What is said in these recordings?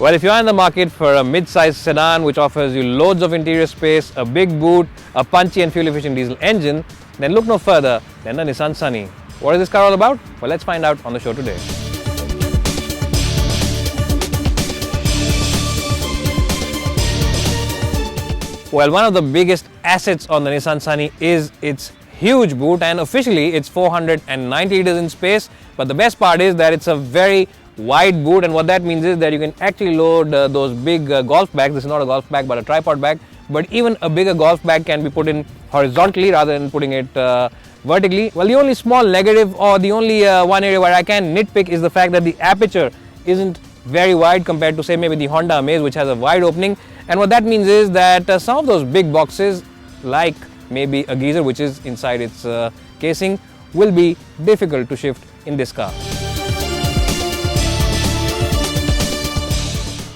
Well, if you are in the market for a mid-sized sedan which offers you loads of interior space, a big boot, a punchy and fuel-efficient diesel engine, then look no further than the Nissan Sunny. What is this car all about? Well, let's find out on the show today. Well, one of the biggest assets on the Nissan Sunny is its huge boot, and officially it's 490 liters in space, but the best part is that it's a very wide boot, and what that means is that you can actually load those big golf bags. This is not a golf bag but a tripod bag, but even a bigger golf bag can be put in horizontally rather than putting it vertically. Well, the only small negative, or the only one area where I can nitpick, is the fact that the aperture isn't very wide compared to, say, maybe the Honda Amaze, which has a wide opening. And what that means is that some of those big boxes, like maybe a geyser which is inside its casing, will be difficult to shift in this car.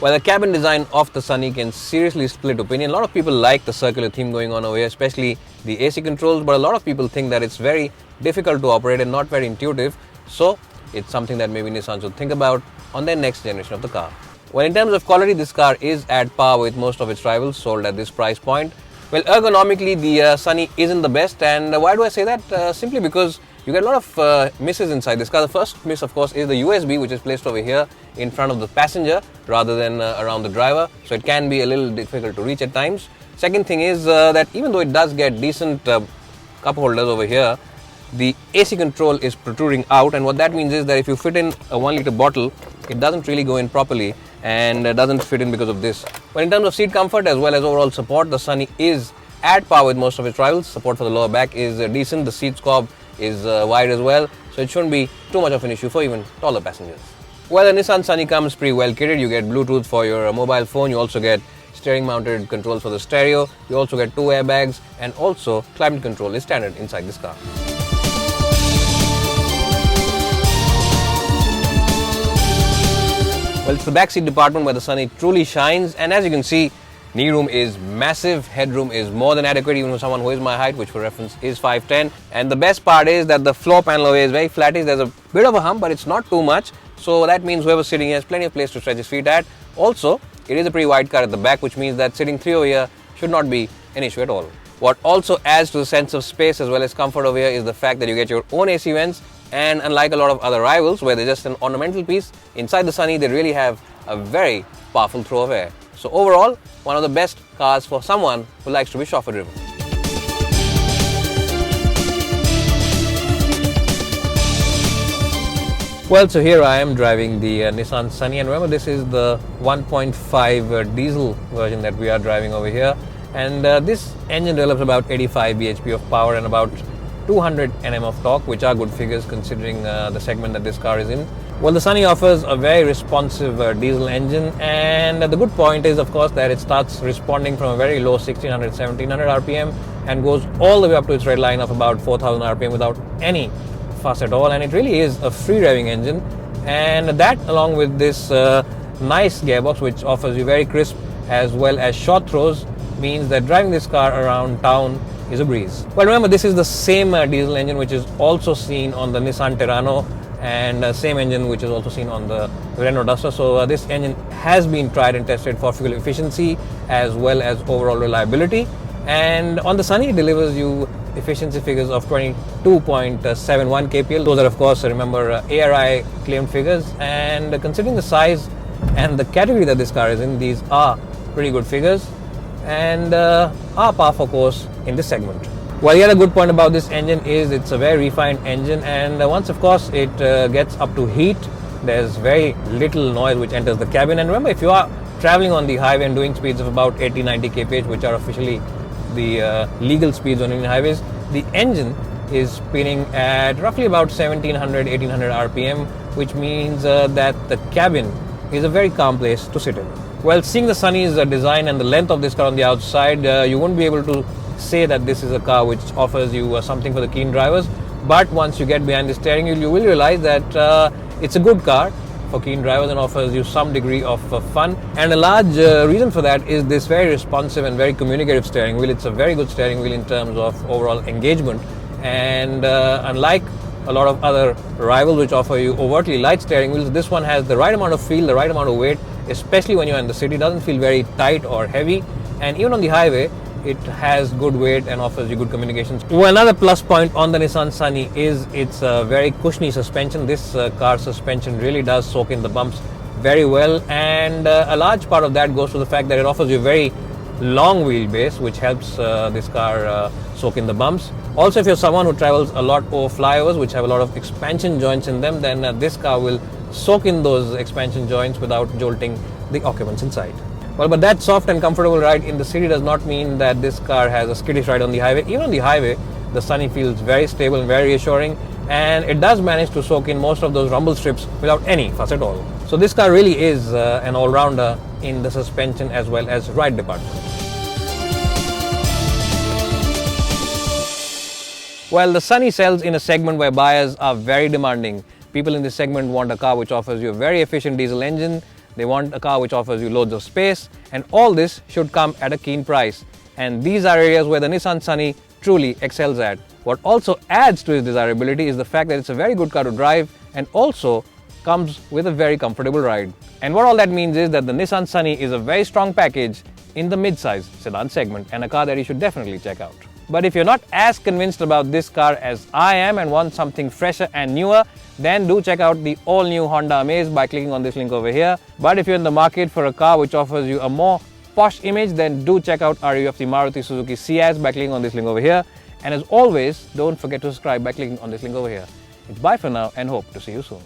Well, the cabin design of the Sunny can seriously split opinion. A lot of people like the circular theme going on over here, especially the AC controls, but a lot of people think that it's very difficult to operate and not very intuitive. So it's something that maybe Nissan should think about on their next generation of the car. Well, in terms of quality, this car is at par with most of its rivals sold at this price point. Well, ergonomically, the Sunny isn't the best, and why do I say that? Simply because you get a lot of misses inside this car. The first miss, of course, is the USB, which is placed over here in front of the passenger rather than around the driver, so it can be a little difficult to reach at times. Second thing is that even though it does get decent cup holders over here, the AC control is protruding out, and what that means is that if you fit in a 1 liter bottle, it doesn't really go in properly and doesn't fit in because of this. But in terms of seat comfort as well as overall support, the Sunny is at par with most of its rivals. Support for the lower back is decent. The seat scob is wide as well, so it shouldn't be too much of an issue for even taller passengers. Well, the Nissan Sunny comes pretty well kitted. You get Bluetooth for your mobile phone. You also get steering mounted controls for the stereo. You also get 2 airbags, and also climate control is standard inside this car. Well, it's the backseat department where the Sunny truly shines, and as you can see, knee room is massive, headroom is more than adequate even for someone who is my height, which for reference is 5'10". And the best part is that the floor panel over here is very flattish. There's a bit of a hump, but it's not too much, so that means whoever's sitting here has plenty of place to stretch his feet at. Also, it is a pretty wide car at the back, which means that sitting 3 over here should not be an issue at all. What also adds to the sense of space as well as comfort over here is the fact that you get your own AC vents, and unlike a lot of other rivals where they're just an ornamental piece, inside the Sunny they really have a very powerful throw of air. So overall, one of the best cars for someone who likes to be chauffeur driven. Well, so here I am driving the Nissan Sunny, and remember, this is the 1.5 diesel version that we are driving over here, and this engine develops about 85 bhp of power and about 200 Nm of torque, which are good figures considering the segment that this car is in. Well, the Sunny offers a very responsive diesel engine, and the good point is, of course, that it starts responding from a very low 1600-1700 RPM and goes all the way up to its red line of about 4000 RPM without any fuss at all, and it really is a free revving engine, and that along with this nice gearbox which offers you very crisp as well as short throws means that driving this car around town is a breeze. Well, remember, this is the same diesel engine which is also seen on the Nissan Terrano, and same engine which is also seen on the Renault Duster. So this engine has been tried and tested for fuel efficiency as well as overall reliability, and on the Sunny it delivers you efficiency figures of 22.71 kpl. Those are, of course, remember, ARI claimed figures, and considering the size and the category that this car is in, these are pretty good figures and are par for course in this segment. Well, the other good point about this engine is it's a very refined engine, and once, of course, it gets up to heat, there's very little noise which enters the cabin. And remember, if you are traveling on the highway and doing speeds of about 80-90 kph, which are officially the legal speeds on Indian highways, the engine is spinning at roughly about 1700-1800 RPM, which means that the cabin is a very calm place to sit in. Well, seeing the Sunny's design and the length of this car on the outside, you won't be able to say that this is a car which offers you something for the keen drivers, but once you get behind the steering wheel, you will realize that it's a good car for keen drivers and offers you some degree of fun. And a large reason for that is this very responsive and very communicative steering wheel. It's a very good steering wheel in terms of overall engagement, and unlike a lot of other rivals which offer you overtly light steering wheels, this one has the right amount of feel, the right amount of weight, especially when you're in the city. It doesn't feel very tight or heavy, and even on the highway it has good weight and offers you good communications. Well, another plus point on the Nissan Sunny is its very cushiony suspension. This car suspension really does soak in the bumps very well, and a large part of that goes to the fact that it offers you a very long wheelbase, which helps this car soak in the bumps. Also, if you're someone who travels a lot over flyovers which have a lot of expansion joints in them, then this car will soak in those expansion joints without jolting the occupants inside. Well, but that soft and comfortable ride in the city does not mean that this car has a skittish ride on the highway. Even on the highway, the Sunny feels very stable and very reassuring, and it does manage to soak in most of those rumble strips without any fuss at all. So this car really is an all-rounder in the suspension as well as ride department. Well, the Sunny sells in a segment where buyers are very demanding. People in this segment want a car which offers you a very efficient diesel engine. They want a car which offers you loads of space, and all this should come at a keen price. And these are areas where the Nissan Sunny truly excels at. What also adds to its desirability is the fact that it's a very good car to drive and also comes with a very comfortable ride. And what all that means is that the Nissan Sunny is a very strong package in the mid-size sedan segment, and a car that you should definitely check out. But if you're not as convinced about this car as I am and want something fresher and newer, then do check out the all-new Honda Amaze by clicking on this link over here. But if you're in the market for a car which offers you a more posh image, then do check out our review of the Maruti Suzuki Ciaz by clicking on this link over here. And as always, don't forget to subscribe by clicking on this link over here. It's bye for now, and hope to see you soon.